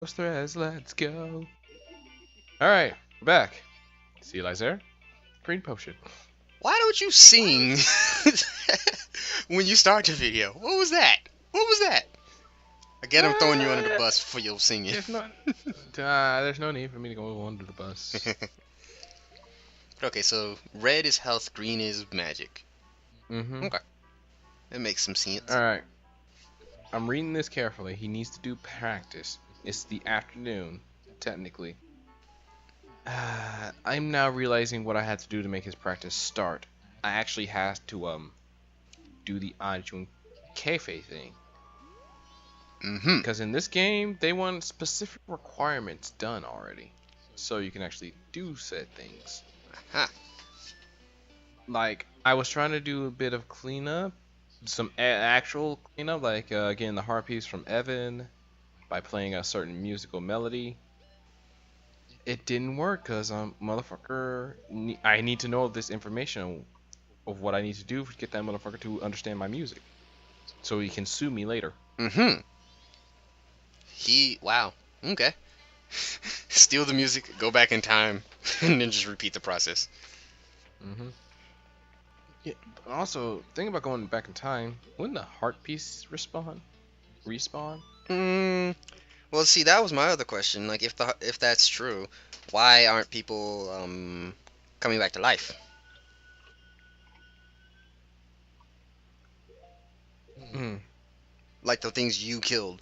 Those threads, let's go. Alright, we're back. See you, Lyazir. Green potion. Why don't you sing when you start the video? What was that? What was that? Again, I'm throwing you under the bus for your singing. There's no need for me to go under the bus. Okay, so red is health, green is magic. Mm-hmm. Okay, that makes some sense. Alright. I'm reading this carefully. He needs to do practice. It's the afternoon, technically. I'm now realizing what I had to do to make his practice start. I actually had to do the Ajun Cafe thing. Because in this game, they want specific requirements done already. So you can actually do said things. Huh. Like, I was trying to do a bit of cleanup. Some actual cleanup, like getting the heart piece from Evan by playing a certain musical melody. It didn't work because motherfucker, I need to know this information of what I need to do to get that motherfucker to understand my music, so he can sue me later. Wow. Okay. Steal the music, go back in time, and then just repeat the process. Yeah. But also, think about going back in time. Wouldn't the heart piece respawn? Well, see, that was my other question. Like, if that's true, why aren't people coming back to life? Like the things you killed,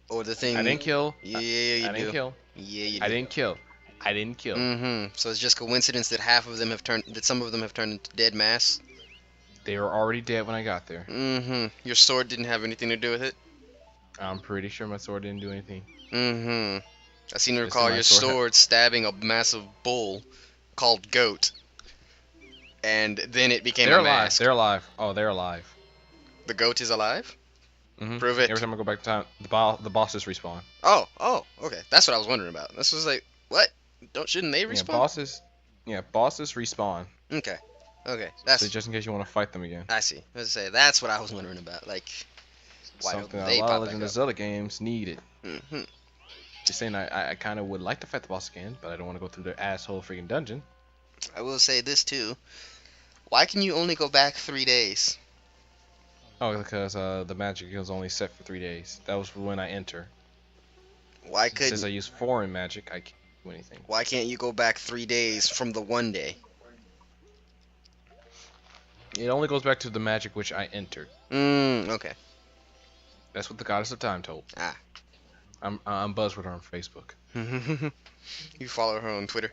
or the thing I didn't kill. Yeah, you I do. didn't kill. Yeah, you I do. didn't kill. I didn't kill. So it's just coincidence that some of them have turned into dead mass. They were already dead when I got there. Your sword didn't have anything to do with it. I'm pretty sure my sword didn't do anything. I seem to recall your sword stabbing a massive bull called Goat, and then it became They're a alive. mask. They're alive. Oh, they're alive. The goat is alive? Prove it. Every time I go back to time, the bosses respawn. Oh, okay. That's what I was wondering about. This was like, what? Shouldn't they respawn? Yeah, bosses respawn. Okay. So just in case you want to fight them again. I see. I was gonna say, that's what I was wondering about. Like, why Something don't a they lot pop of back Legend of up? Zelda games need it. Just saying, I kind of would like to fight the boss again, but I don't want to go through their asshole freaking dungeon. I will say this too. Why can you only go back 3 days? Oh, because the magic is only set for 3 days. That was when I enter. Since I use foreign magic, I can't do anything. Why can't you go back 3 days from the 1 day? It only goes back to the magic which I entered. Okay. That's what the Goddess of Time told. I'm buzzed with her on Facebook. You follow her on Twitter?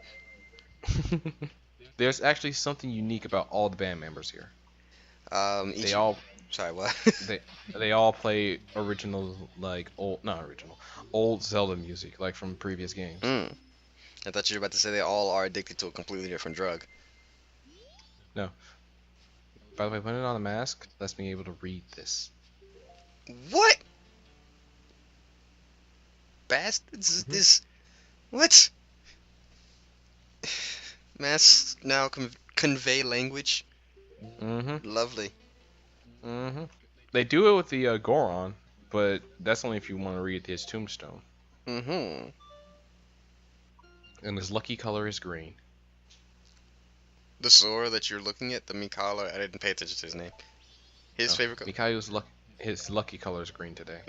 There's actually something unique about all the band members here. They all. Sorry, what? they all play original, like old Zelda music, like from previous games. I thought you were about to say they all are addicted to a completely different drug. No. By the way, putting on the mask lets me able to read this. What? Bastards? This. What? Masks now convey language? Lovely. They do it with the Goron, but that's only if you want to read his tombstone. And his lucky color is green. The Sora that you're looking at, the Mikala, I didn't pay attention to his name. His favorite color? Mikaio's his lucky color is green today.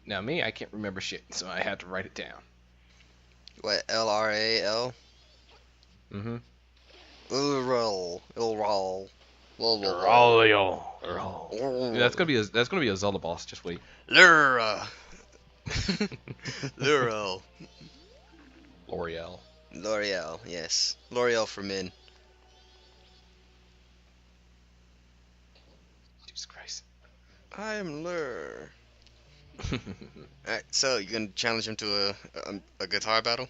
Now me, I can't remember shit, so I had to write it down. What, L-R-A-L? Ilral. That's gonna be a Zelda boss. Just wait. Lura. Lural. L'Oreal, yes. L'Oreal for men. Jesus Christ. I am Lur. Alright, so you gonna challenge him to a guitar battle?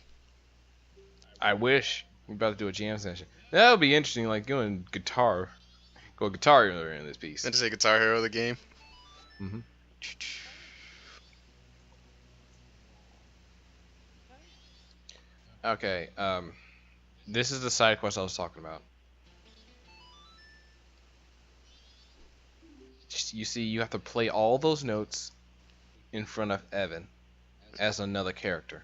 I wish. We're about to do a jam session. That would be interesting, like going guitar. Go guitar hero in this piece. I just say Guitar Hero the game. Okay, this is the side quest I was talking about. You see, you have to play all those notes in front of Evan as another character.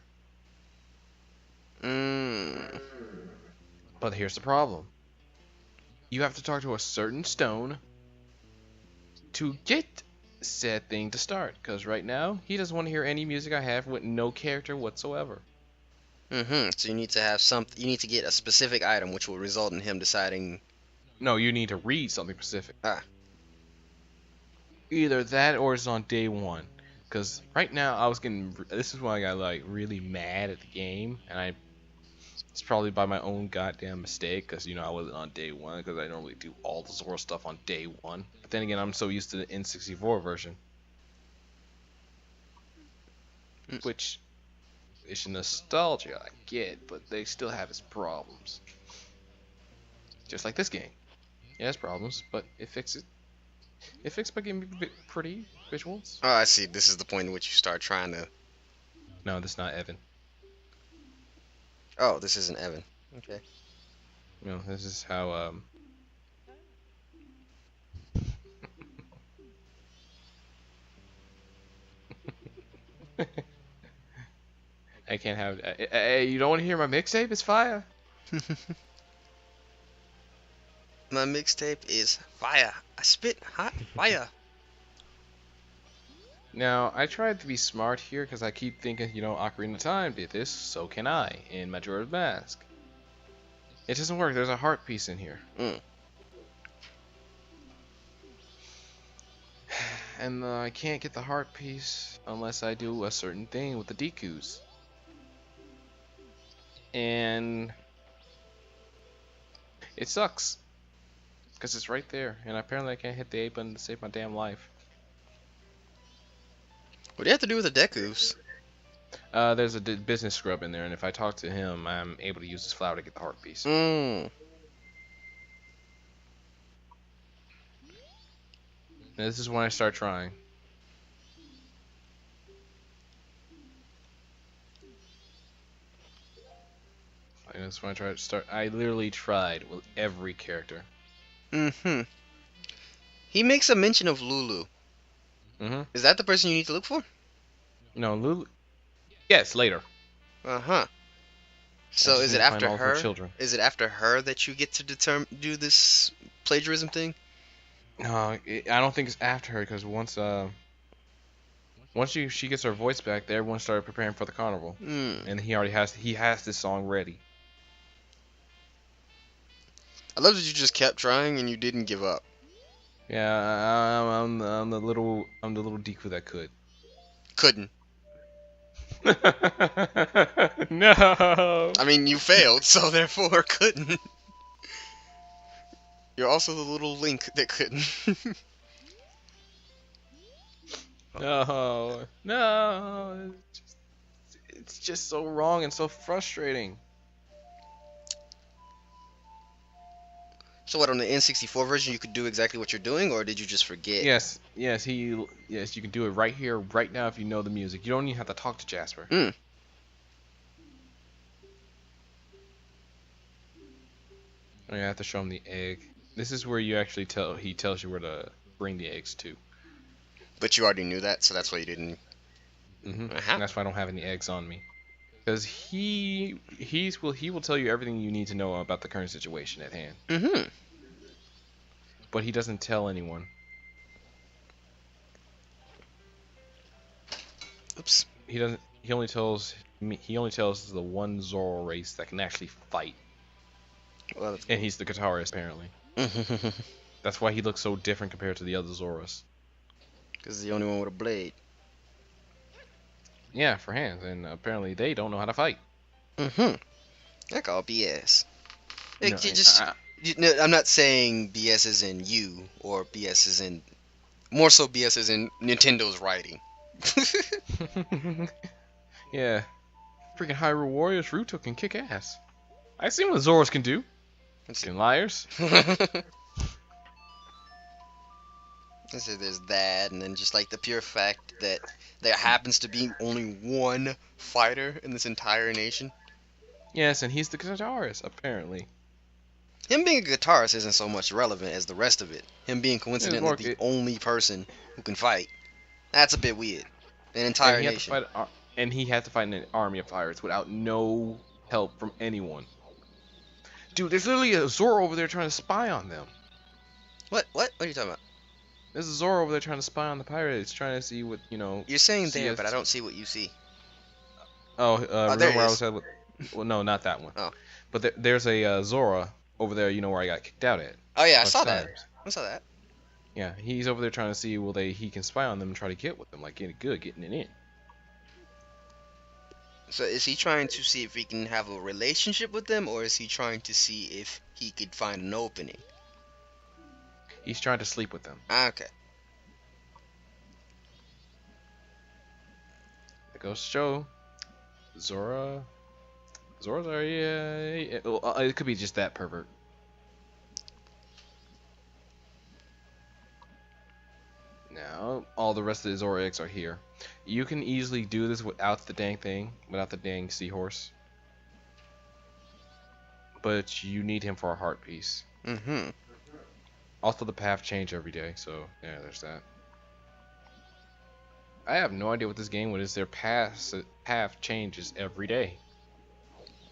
Mm. But here's the problem. You have to talk to a certain stone to get said thing to start. Because right now, he doesn't want to hear any music I have with no character whatsoever. So you need to have something. You need to get a specific item, which will result in him deciding. No, you need to read something specific. Ah. Either that or it's on day one. Because right now, I was getting. This is why I got like really mad at the game, and it's probably by my own goddamn mistake, because I wasn't on day one, because I normally do all the Zora stuff on day one. But then again, I'm so used to the N64 version, which is nostalgia, I get, but they still have its problems. Just like this game. It has problems, but it fixes it. It fixed by giving me pretty visuals. Oh, I see. This is the point in which you start trying to. No, this is not Evan. Oh, this isn't Evan. Okay. No, this is how I can't have. Hey, you don't want to hear my mixtape? It's fire. My mixtape is fire. I spit hot fire. Now, I tried to be smart here because I keep thinking, Ocarina of Time did this, so can I in Majora's Mask. It doesn't work. There's a heart piece in here. And I can't get the heart piece unless I do a certain thing with the Dekus. And it sucks. Because it's right there. And apparently I can't hit the A button to save my damn life. What do you have to do with the Dekus? There's a business scrub in there, and if I talk to him, I'm able to use his flower to get the heart piece. This is when I start trying. And that's when I try to start. I literally tried with every character. He makes a mention of Lulu. Mm-hmm. Is that the person you need to look for? No, Lulu. Yes, later. So is it after her? Children. Is it after her that you get to do this plagiarism thing? No, I don't think it's after her, because once she gets her voice back, everyone started preparing for the carnival, and he has this song ready. I love that you just kept trying and you didn't give up. Yeah, I'm the little Deku that could. Couldn't. No. I mean, you failed, so therefore couldn't. You're also the little Link that couldn't. No. It's just so wrong and so frustrating. So what, on the N64 version you could do exactly what you're doing, or did you just forget? Yes, you can do it right here, right now if you know the music. You don't even have to talk to Jasper. I have to show him the egg. This is where you actually he tells you where to bring the eggs to. But you already knew that, so that's why you didn't. And that's why I don't have any eggs on me. Because he will tell you everything you need to know about the current situation at hand. But he doesn't tell anyone. Oops. He doesn't. He only tells me. He only tells the one Zoro race that can actually fight. Well, and he's the guitarist apparently. That's why he looks so different compared to the other Zoras. Because he's the only one with a blade. Yeah, for hands, and apparently they don't know how to fight. I call BS. No, I'm not saying BS is in you, or BS is in... More so BS is in Nintendo's writing. Yeah. Freaking Hyrule Warriors Ruto can kick ass. I seen what Zoras can do. Fucking liars. So there's that, and then just like the pure fact that there happens to be only one fighter in this entire nation. Yes, and he's the guitarist, apparently. Him being a guitarist isn't so much relevant as the rest of it. Him being coincidentally the only person who can fight. That's a bit weird. An and entire he had to nation. fight, and he had to fight an army of pirates without no help from anyone. Dude, there's literally a Zoro over there trying to spy on them. What? What? What are you talking about? There's a Zoro over there trying to spy on the pirates, trying to see what You're saying see there, if. but I don't see what you see. Oh, Oh, there it remember where I was is. at with? Well, no, not that one. Oh. But there's a Zora over there. You know where I got kicked out at a Oh yeah, I bunch of saw that. times. I saw that. Yeah, he's over there trying to see he can spy on them and try to get with them, like getting it in. So is he trying to see if he can have a relationship with them, or is he trying to see if he could find an opening? He's trying to sleep with them. Ah, okay. It goes to show Zora's already. It could be just that pervert. Now, all the rest of the Zora eggs are here. You can easily do this without the dang thing, without the dang seahorse. But you need him for a heart piece. Mm-hmm. Also, the path change every day, so yeah, there's that. I have no idea what this game is. Their path changes every day.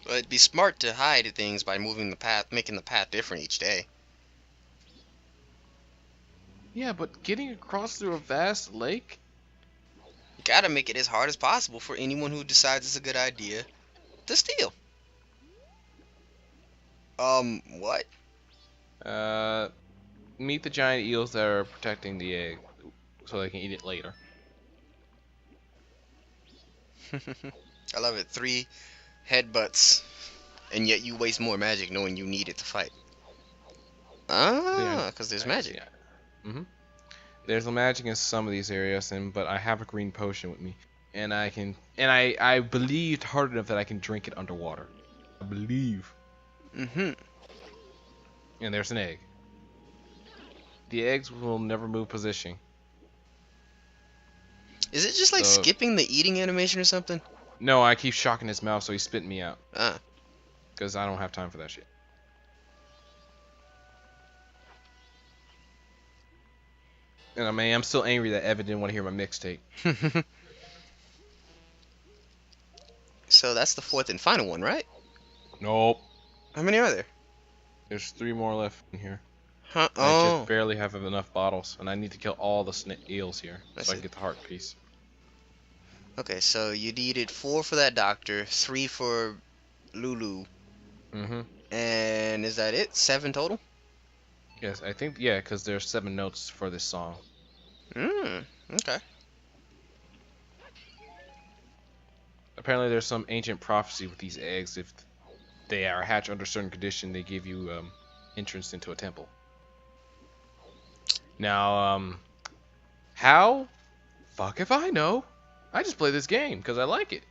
Well, it'd be smart to hide things by moving the path, making the path different each day. Yeah, but getting across through a vast lake? You gotta make it as hard as possible for anyone who decides it's a good idea to steal. What? Meet the giant eels that are protecting the egg so they can eat it later. I love it. 3 headbutts, and yet you waste more magic knowing you need it to fight. Ah, because there's magic. Yeah. There's magic in some of these areas, but I have a green potion with me, and I believed hard enough that I can drink it underwater. I believe. Mm-hmm. And there's an egg. The eggs will never move position. Is it just like skipping the eating animation or something? No, I keep shocking his mouth so he's spitting me out. Ah. Because I don't have time for that shit. And I mean, I'm still angry that Evan didn't want to hear my mixtape. So that's the 4th and final one, right? Nope. How many are there? There's 3 more left in here. Huh? I just barely have enough bottles, and I need to kill all the eels here so I can get the heart piece. Okay, so you needed 4 for that doctor, 3 for Lulu. Mm-hmm. And is that it? 7 total? Yes, I think, yeah, because there's 7 notes for this song. Okay. Apparently there's some ancient prophecy with these eggs. If they are hatched under certain condition, they give you entrance into a temple. Now, how? Fuck if I know. I just play this game because I like it.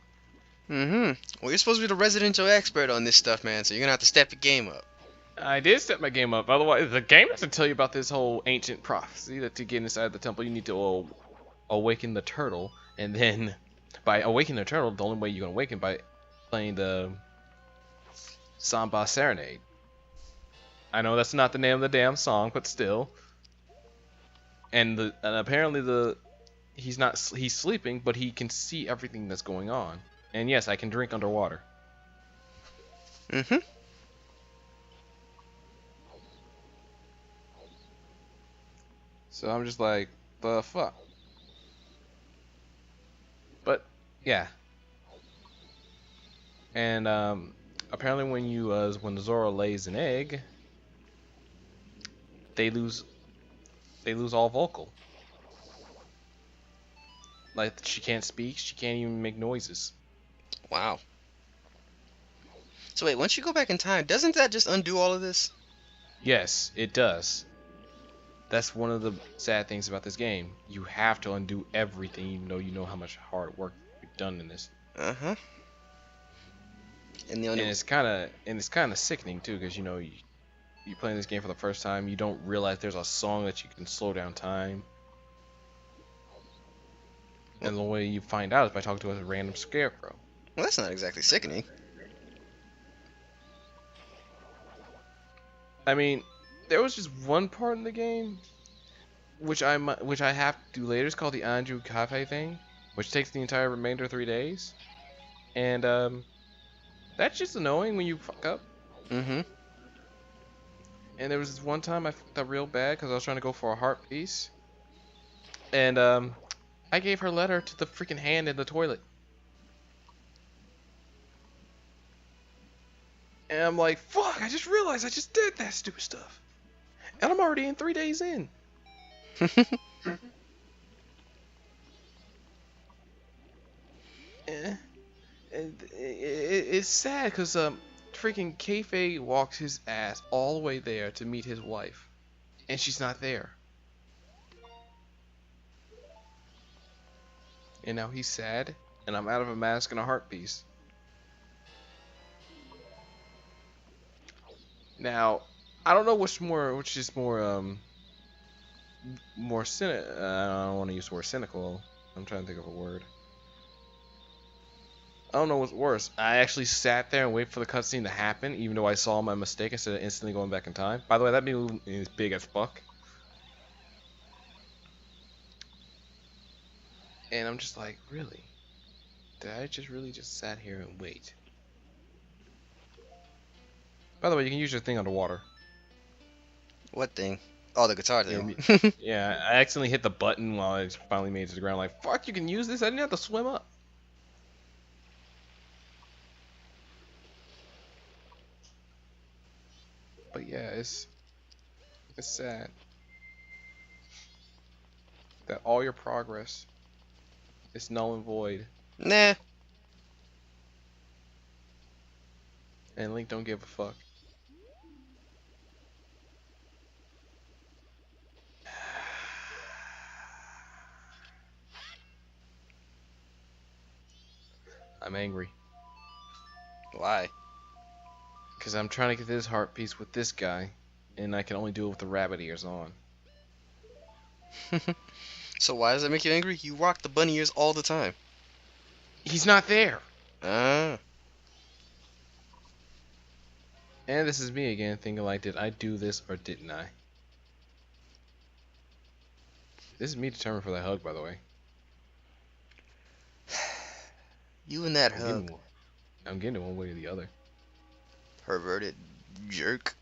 Well, you're supposed to be the residential expert on this stuff, man, so you're gonna have to step your game up. I did step my game up. Otherwise, the game doesn't tell you about this whole ancient prophecy that to get inside the temple, you need to awaken the turtle, and then by awakening the turtle, the only way you're gonna awaken by playing the Samba Serenade. I know that's not the name of the damn song, but still. And apparently he's sleeping, but he can see everything that's going on. And yes, I can drink underwater. So I'm just like, the fuck. But yeah. And apparently when the Zora lays an egg, they lose all vocal. Like, she can't speak, she can't even make noises. Wow. So wait, once you go back in time, doesn't that just undo all of this? Yes, it does. That's one of the sad things about this game. You have to undo everything, even though you know how much hard work you've done in this. And it's kind of sickening too, because you playing this game for the first time, you don't realize there's a song that you can slow down time. And the way you find out is by talking to a random scarecrow. Well, that's not exactly sickening. I mean, there was just one part in the game which I have to do later. It's called the Andrew Cafe thing. which takes the entire remainder of 3 days. And that's just annoying when you fuck up. Mm-hmm. And there was this one time I fucked up real bad because I was trying to go for a heart piece, and I gave her letter to the freaking hand in the toilet. And I'm like, fuck, I just realized I just did that stupid stuff. And I'm already in 3 days in. Eh. And it's sad because freaking Kayfabe walks his ass all the way there to meet his wife. And she's not there. And now he's sad, and I'm out of a mask and a heart piece. Now, I don't know which is more I don't want to use the word cynical. I'm trying to think of a word. I don't know what's worse. I actually sat there and waited for the cutscene to happen, even though I saw my mistake instead of instantly going back in time. By the way, that move is big as fuck. And I'm just like, really? Did I just really just sat here and wait? By the way, you can use your thing underwater. What thing? Oh, the guitar thing. Yeah, I accidentally hit the button while I finally made it to the ground. Like, fuck, you can use this? I didn't have to swim up. But yeah, it's sad that all your progress is null and void, Nah. and Link don't give a fuck. I'm angry. Why? Because I'm trying to get this heart piece with this guy, and I can only do it with the rabbit ears on. So why does that make you angry? You rock the bunny ears all the time. He's not there! Ah. And this is me again, thinking like, did I do this or didn't I? This is me determined for that hug, by the way. You and that hug. I'm getting it one way or the other. Perverted jerk.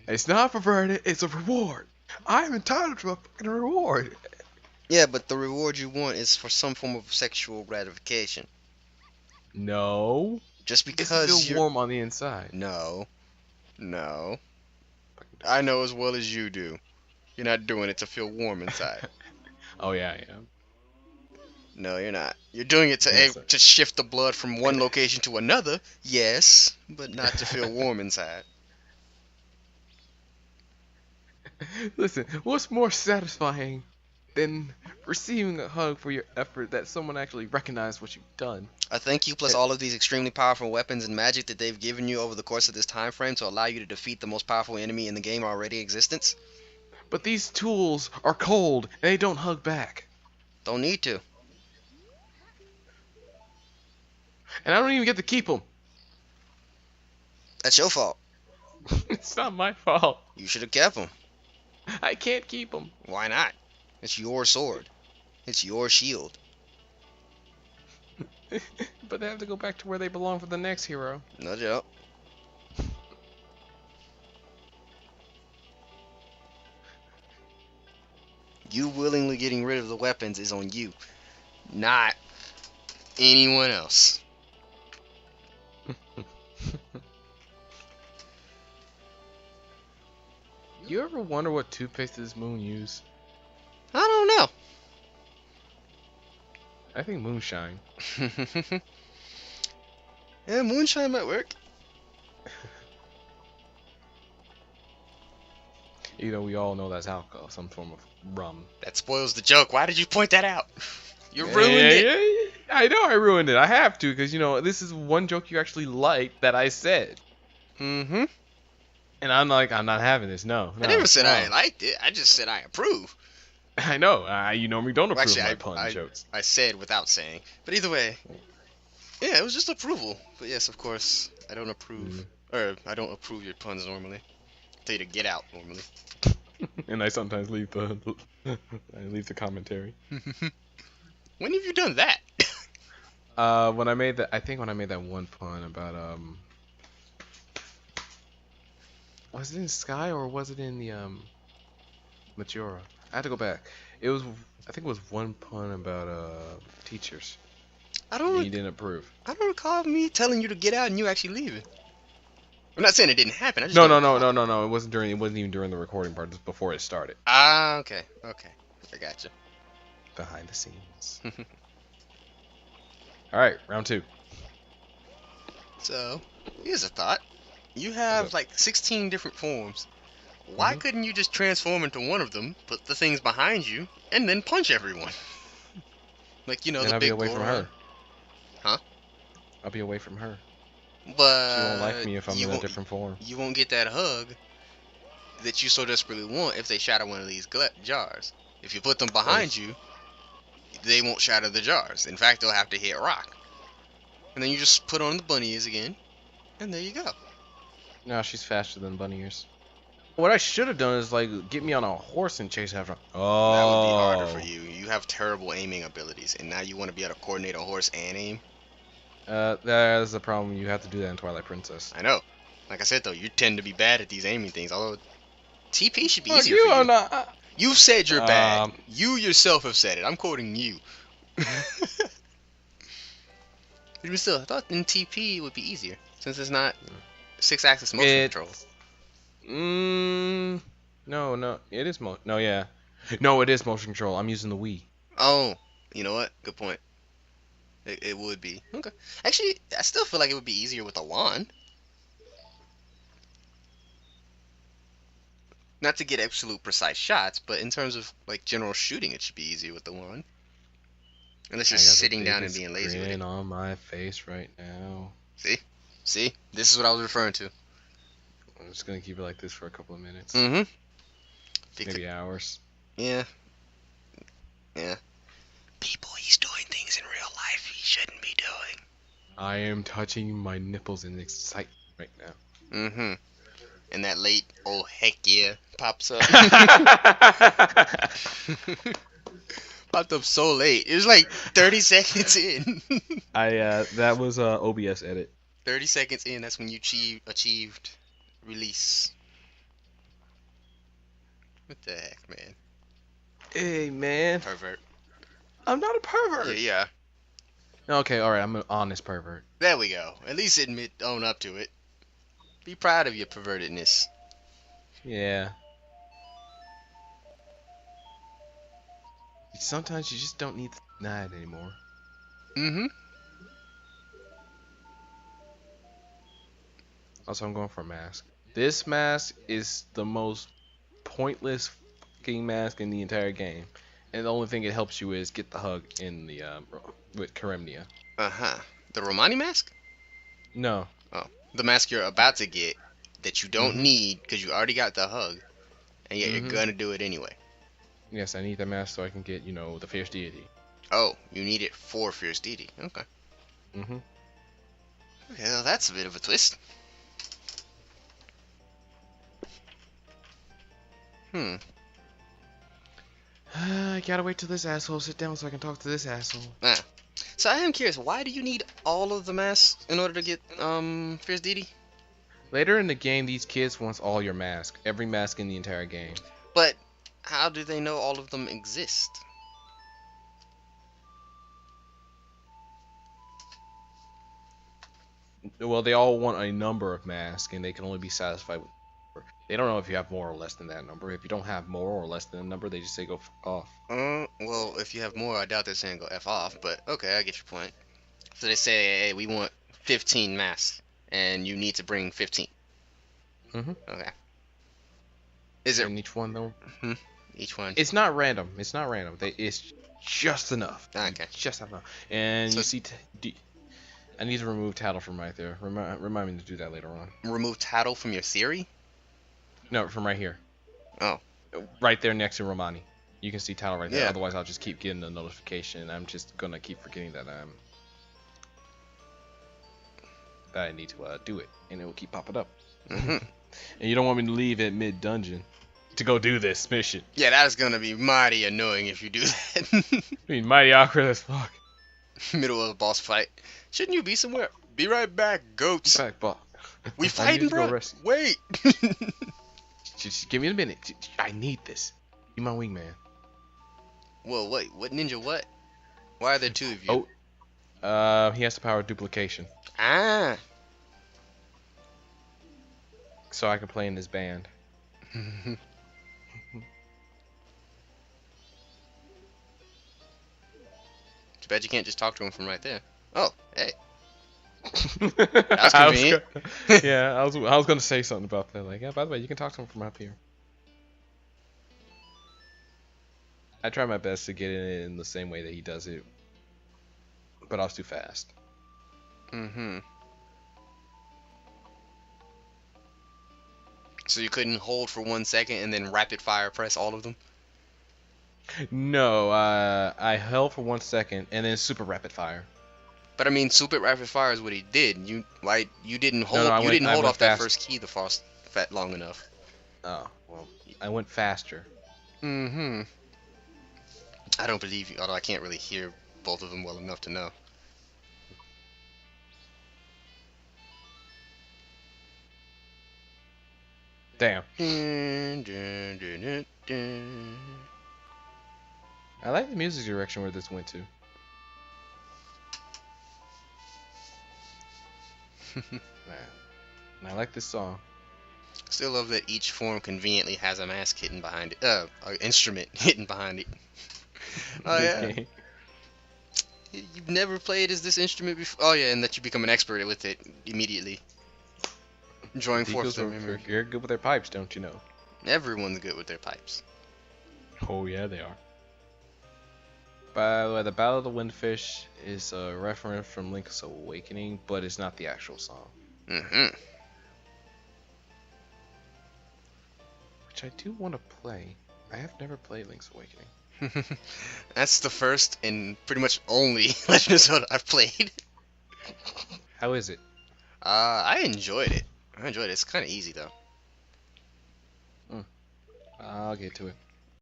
It's not perverted, it's a reward. I'm entitled to a fucking reward. Yeah, but the reward you want is for some form of sexual gratification. No. Just It's because to feel you're... warm on the inside. No. No. I know as well as you do. You're not doing it to feel warm inside. Oh yeah, I am. No, you're not. You're doing it to Yes, sir. to shift the blood from one location to another, yes, but not to feel warm inside. Listen, what's more satisfying than receiving a hug for your effort that someone actually recognized what you've done? I thank you plus all of these extremely powerful weapons and magic that they've given you over the course of this time frame to allow you to defeat the most powerful enemy in the game already in existence. But these tools are cold and they don't hug back. Don't need to. And I don't even get to keep them. That's your fault. It's not my fault. You should have kept them. I can't keep them. Why not? It's your sword. It's your shield. But they have to go back to where they belong for the next hero. No joke. You willingly getting rid of the weapons is on you, not anyone else. You ever wonder what toothpaste this Moon use? I don't know. I think moonshine. Yeah, moonshine might work. You know, we all know that's alcohol, some form of rum. That spoils the joke. Why did you point that out? You ruined it. Yeah. I know I ruined it. I have to, because, you know, this is one joke you actually liked that I said. Mm-hmm. And I'm like, I'm not having this. No. I never said I liked it. I just said I approve. I know. You normally don't approve Actually, my pun jokes. I said without saying. But either way, yeah, it was just approval. But yes, of course, I don't approve. Or, I don't approve your puns normally. I tell you to get out normally. And I sometimes leave the commentary. When have you done that? When I made that, I think when I made that one pun about was it in Sky or was it in the Majora? I had to go back. It was, I think it was one pun about teachers. I And don't. you didn't approve. I don't recall me telling you to get out and you actually leaving. I'm not saying it didn't happen. I just No, don't no, no, recall. no, no, no. It wasn't during. It wasn't even during the recording part. Just before it started. Ah, okay, okay. I got you. Behind the scenes. All right, round two. So, here's a thought. You have like 16 different forms. Why Mhm. couldn't you just transform into one of them, put the things behind you, and then punch everyone? Like, you know, Then the I'll be big away from Goron. her. Huh? I'll be away from her. She won't like But me if I'm in a different form. you won't get that hug that you so desperately want if they shatter one of these jars. If you put them behind you, they won't shatter the jars. In fact, they'll have to hit rock. And then you just put on the bunny ears again, and there you go. No, she's faster than bunny ears. What I should have done is like get me on a horse and chase after. That would be harder for Oh. you. You have terrible aiming abilities, and now you want to be able to coordinate a horse and aim. That is the problem. You have to do that in Twilight Princess. I know. Like I said though, you tend to be bad at these aiming things. Although TP should be Fuck easier you for are you. not. You've said you're bad. Um. You yourself have said it. I'm quoting you. But still, I thought in TP it would be easier since it's not 6-axis motion control. No, no. It is No, yeah. No, it is motion control. I'm using the Wii. Oh, you know what? Good point. It would be. Okay. Actually, I still feel like it would be easier with a wand. Not to get absolute precise shots, but in terms of like general shooting, it should be easier with the wand. Unless you're sitting down and being lazy with it. Grin on my face right now. See? This is what I was referring to. I'm just gonna keep it like this for a couple of minutes. Mm-hmm. Maybe hours. Yeah. Yeah. People he's doing things in real life he shouldn't be doing. I am touching my nipples in excitement right now. Mm-hmm. And that late, oh heck yeah, pops up. Popped up so late. It was like 30 seconds in. That was a OBS edit. 30 seconds in, that's when you achieved release. What the heck, man? Hey man, Pervert. I'm not a pervert. Yeah. Okay, all right, I'm an honest pervert. There we go. At least own up to it. Be proud of your pervertedness. Yeah. Sometimes you just don't need the night anymore. Mm-hmm. Also, I'm going for a mask. This mask is the most pointless fucking mask in the entire game. And the only thing it helps you is get the hug in the with Karemnia. Uh-huh. The Romani mask? No. Oh. The mask you're about to get that you don't need because you already got the hug. And yet you're gonna do it anyway. Yes, I need that mask so I can get, the Fierce Deity. Oh, you need it for Fierce Deity. Okay. Mm-hmm. Okay, well, that's a bit of a twist. I gotta wait till this asshole sit down so I can talk to this asshole. Ah. So I am curious, why do you need all of the masks in order to get Fierce Deity? Later in the game, these kids want all your masks. Every mask in the entire game. But how do they know all of them exist? Well, they all want a number of masks, and they can only be satisfied with. They don't know if you have more or less than that number. If you don't have more or less than a number, they just say go f off. Well, if you have more, I doubt they're saying go F off, but okay, I get your point. So they say, hey, we want 15 masks, and you need to bring 15. Mm-hmm. Okay. Is it And each one, though? each one? It's not random. It's not random. It's just enough. Okay. Just enough. And So you see, I need to remove Tattle from right there. Remind me to do that later on. Remove Tattle from your theory? No, from right here. Oh. Right there next to Romani. You can see Tattle right there. Yeah. Otherwise, I'll just keep getting the notification, and I'm just gonna keep forgetting that I need to do it, and it will keep popping up. Mm-hmm. And you don't want me to leave at mid-dungeon to go do this mission. Yeah, that is gonna be mighty annoying if you do that. I mean, mighty awkward as fuck. Middle of a boss fight. Shouldn't you be somewhere? Be right back, In goats. fact, boss, We I need fighting, you to go bro? rescue. Wait. Just give me a minute. I need this. Be my wingman. Whoa, wait. What ninja? What? Why are there two of you? Oh, he has the power of duplication, Ah. so I can play in this band. Too bad you can't just talk to him from right there. Oh, hey. That's convenient. Yeah, I was gonna say something about that. Like, yeah, by the way, you can talk to him from up here. I try my best to get it in the same way that he does it, but I was too fast. Mm-hmm. So you couldn't hold for 1 second and then rapid fire press all of them? No, I held for 1 second and then super rapid fire. But I mean, super rapid fire is what he did. You didn't No, no, hold you didn't I hold went off that fast. first key the fat long enough. Oh, well, I went faster. Mm-hmm. I don't believe you, although I can't really hear both of them well enough to know. Damn. Dun, dun, dun, dun, dun. I like the music direction where this went to. Man, I like this song. Still love that each form conveniently has a mask hidden behind it. An instrument hidden behind it. Oh This yeah. game. You've never played as this instrument before? Oh yeah, and that you become an expert with it immediately. Drawing forth their memory. You're good with their pipes, don't you know? Everyone's good with their pipes. Oh yeah, they are. By the way, the Battle of the Windfish is a reference from Link's Awakening, but it's not the actual song. Mm-hmm. Which I do want to play. I have never played Link's Awakening. That's the first and pretty much only Legend of Zelda I've played. How is it? I enjoyed it. It's kind of easy though. I'll get to it.